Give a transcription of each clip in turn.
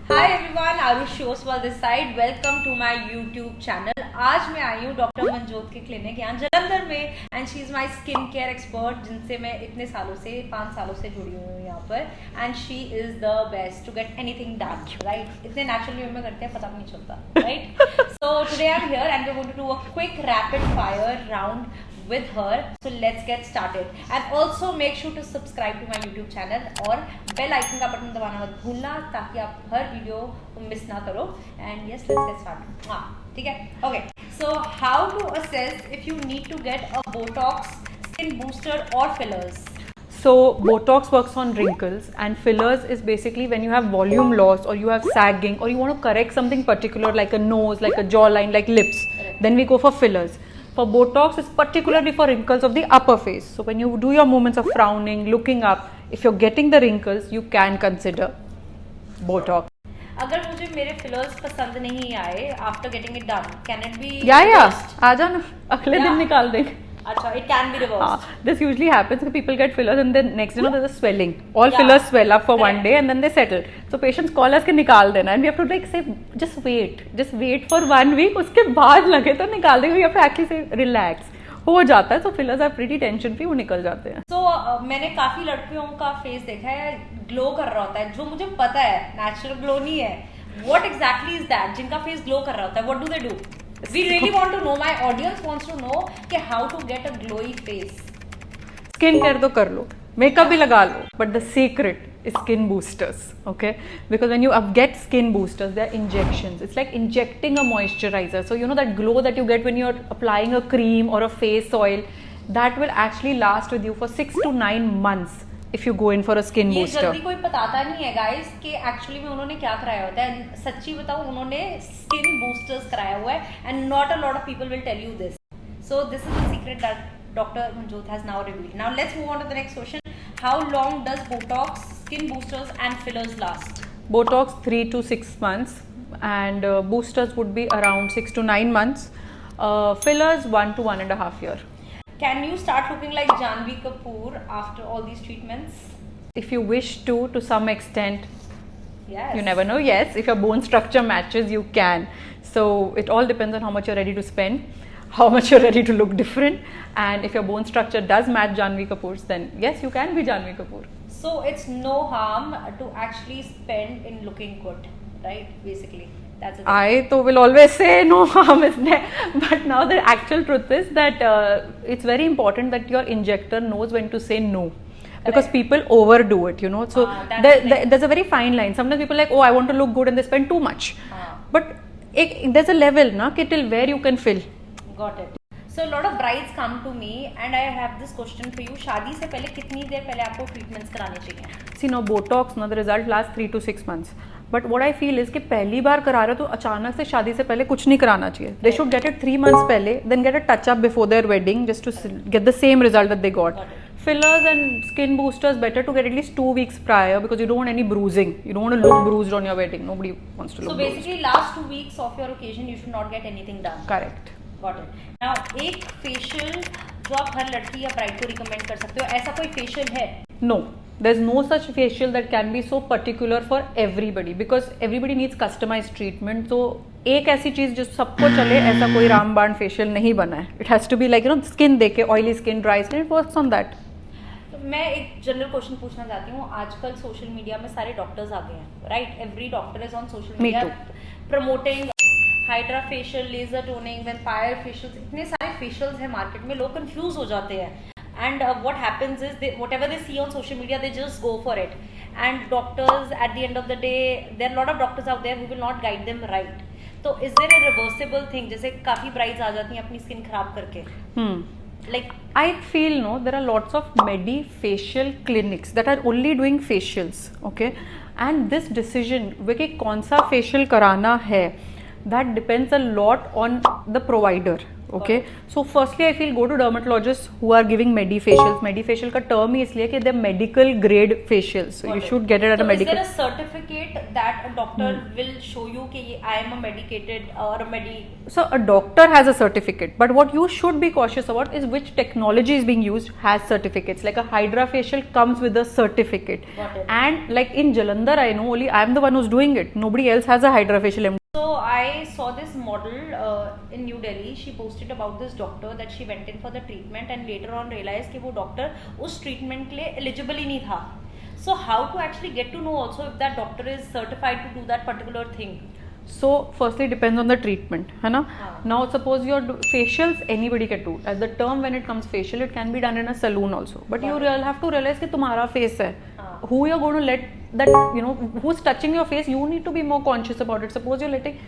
Hi everyone, Aarushi Oswal this side. Welcome to my YouTube channel. आज मैं आई हूँ डॉक्टर मनजोत के क्लिनिक यहाँ जलंधर में, and she is my skin care expert, जिनसे मैं इतने सालों से 5 सालों से जुड़ी हुई हूँ यहाँ पर। And she is the best to get anything done, right. इतने नेचुरली वे में करते हैं, पता भी नहीं चलता, right. So today I am here and we are going to do a quick rapid fire round with her. So let's get started, and also make sure to subscribe to my YouTube channel और bell icon का button दबाना मत भूलना ताकि आप हर video को miss ना करो। And yes, let's get started. हाँ, ठीक है, okay. So how to assess if you need to get a Botox, skin booster or fillers? So Botox works on wrinkles, and fillers is basically when you have volume loss or you have sagging or you want to correct something particular like a nose, like a jawline, like lips. Then we go for fillers. For Botox is particularly for wrinkles of the upper face. So when you do your movements of frowning, looking up, if you're getting the wrinkles, you can consider Botox. अगर मुझे मेरे fillers पसंद नहीं आए after getting it done, can it be Yeah. reversed? आ जाना, अगले दिन निकाल देंगे. अच्छा, it can be reversed. This usually happens when people get fillers and then next there's a swelling. All Yeah. fillers swell up for one Correct. day and then they settle. So patients call us कि निकाल देना, and we have to like say just wait for 1 week. उसके बाद लगे तो निकाल देंगे. We have to actually say relax. हो जाता है. So fillers are pretty tension free, वो निकल जाते हैं. So मैंने काफी लड़कियों का फेस देखा है, ग्लो कर रहा होता है, जो मुझे पता है नेचुरल ग्लो नहीं है. What exactly is that? जिनका फेस ग्लो कर रहा होता है, what do they do? We really want to know, my audience wants to know कि how to get a glowy face. Skin care तो कर लो, makeup भी लगा लो, but the secret is skin boosters, okay? Because when you get skin boosters, they are injections. It's like injecting a moisturizer. So you know that glow that you get when you're applying a cream or a face oil, that will actually last with you for 6 to 9 months if you go in for a skin ये booster. जल्दी कोई बताता नहीं है guys कि actually में उन्होंने क्या कराया होता है. सच्ची बताऊं, उन्होंने स्किन बूस्टर्स कराया हुआ है, and not a lot of people will tell you this. So this is the secret that doctor Manjot has now revealed. Now let's move on to the next question. How long does Botox, skin boosters and fillers last? Botox 3 to 6 months, and boosters would be around 6 to 9 months. Fillers 1 to 1.5 year. Can you start looking like Janhvi Kapoor after all these treatments? If you wish to some extent, Yes. you never know. Yes, if your bone structure matches, you can. So it all depends on how much you're ready to spend, how much you're ready to look different, and if your bone structure does match Janhvi Kapoor's, then yes, you can be Janhvi Kapoor. So it's no harm to actually spend in looking good, right? Basically, that's it. I though will always say no harm is there, but now the actual truth is that it's very important that your injector knows when to say no, because Correct. people overdo it, you know. So that's the thing. there's a very fine line. Sometimes people are like, oh, I want to look good, and they spend too much. But there's a level, na, कि till where you can fill. Got it. So a lot of brides come to me and I have this question for you. शादी से पहले कितनी देर पहले आपको treatments कराने चाहिए? See, now Botox, now the result lasts 3 to 6 months. But what I feel is कि पहली बार करा रहे हो तो अचानक से शादी से पहले कुछ नहीं कराना चाहिए. They should get it 3 months पहले, then get a touch up before their wedding just to get the same result that they got. Fillers and skin boosters better to get at least 2 weeks prior, because you don't want any bruising. You don't want to look bruised on your wedding. Nobody wants to look So bruised. basically last 2 weeks of your occasion you should not get anything done. Correct. Got it. Now एक facial जो आप हर लड़की या bride को recommend कर सकते हो, ऐसा कोई फेशियल है? No, there's no such facial that can be so particular for everybody, because everybody needs customized treatment. So एक ऐसी चीज जो सबको चले, ऐसा कोई रामबाण फेशियल नहीं बना है. It has to be like, you know, skin देखे, oily skin, dry skin, it works on that. तो मैं एक जनरल क्वेश्चन पूछना चाहती हूँ. आजकल सोशल मीडिया में सारे डॉक्टर्स आ गए हैं, right? Every doctor is on social Me media too. Promoting hydra facial, laser toning, vampire facial. इतने सारे फेशियल्स हैं मार्केट में, लोग कंफ्यूज हो जाते हैं. And what happens is whatever they see on social media, they just go for it. And doctors, at the end of the day, there are a lot of doctors out there who will not guide them right. So is there a reversible thing? जैसे काफी brides आ जाती हैं अपनी skin खराब करके. Like I feel, no, there are lots of facial clinics that are only doing facials, okay? And this decision कि कौन सा facial कराना है, that depends a lot on the provider. Okay, so firstly I feel go to dermatologists who are giving medifacials. Medifacial का term ही इसलिए कि they're medical grade facials, so you should get it at a medical. Is there a certificate that a doctor will show you कि I am a medicated or a So a doctor has a certificate, but what you should be cautious about is which technology is being used has certificates. Like a HydraFacial comes with a certificate, and like in Jalandhar I know only I am the one who's doing it. Nobody else has a HydraFacial. So I saw this model in New Delhi. She posted about this doctor that she went in for the treatment and later on realized कि वो doctor उस treatment के लिए eligible ही नहीं था. So how to actually get to know also if that doctor is certified to do that particular thing? So firstly depends on the treatment, है ना? Now suppose your facials anybody can do. As the term when it comes facial, it can be done in a salon also. But you have to realize कि तुम्हारा face है. Who you're going to let that, you know, who's touching your face, you need to be more conscious about it. Suppose you're letting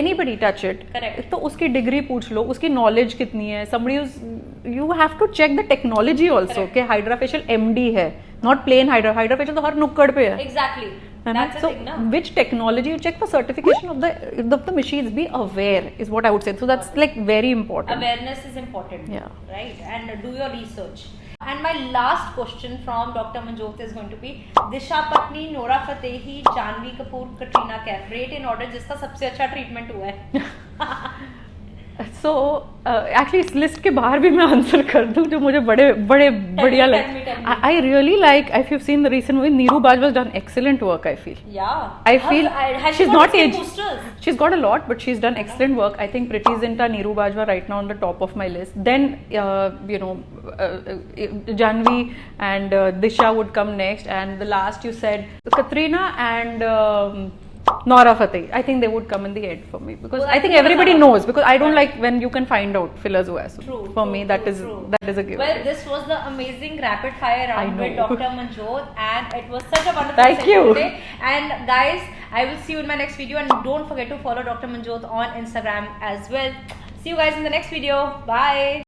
anybody touch it. Correct. तो उसकी degree पूछ लो, उसकी knowledge कितनी है. Somebody who's, you have to check the technology also. कि HydraFacial MD है, not plain HydraFacial तो हर नुक्कड़ पे है. Exactly. That's the thing, no? Which technology you check for certification of the machines? Be aware is what I would say. So that's like very important. Awareness is important. Yeah. Right, and do your research. And my last question from Dr. Manjot is going to be Disha Patni, Nora Fatehi, Janhvi Kapoor, Katrina Kaif. Rate in order जिसका सबसे अच्छा treatment हुआ है. So actually इस list के बाहर भी मैं आंसर कर दूं जो मुझे बड़े बढ़िया लगे. I really like, if you've seen the recent movie, Neeru Bajwa's done excellent work. I feel. Yeah. I feel she's not aged. Boosters? She's got a lot, but she's done excellent work. I think Priti Zinta, Neeru Bajwa right now on the top of my list. Then you know Janhvi and Disha would come next, and the last you said Katrina and Nora Fateh. I think they would come in the end for me because I think everybody knows, because I don't like when you can find out fillers who has. For me that is a given. Well, this was the amazing rapid fire round with Dr. Manjot, and it was such a wonderful Thank session you. today. And guys, I will see you in my next video, and don't forget to follow Dr. Manjot on Instagram as well. See you guys in the next video. Bye.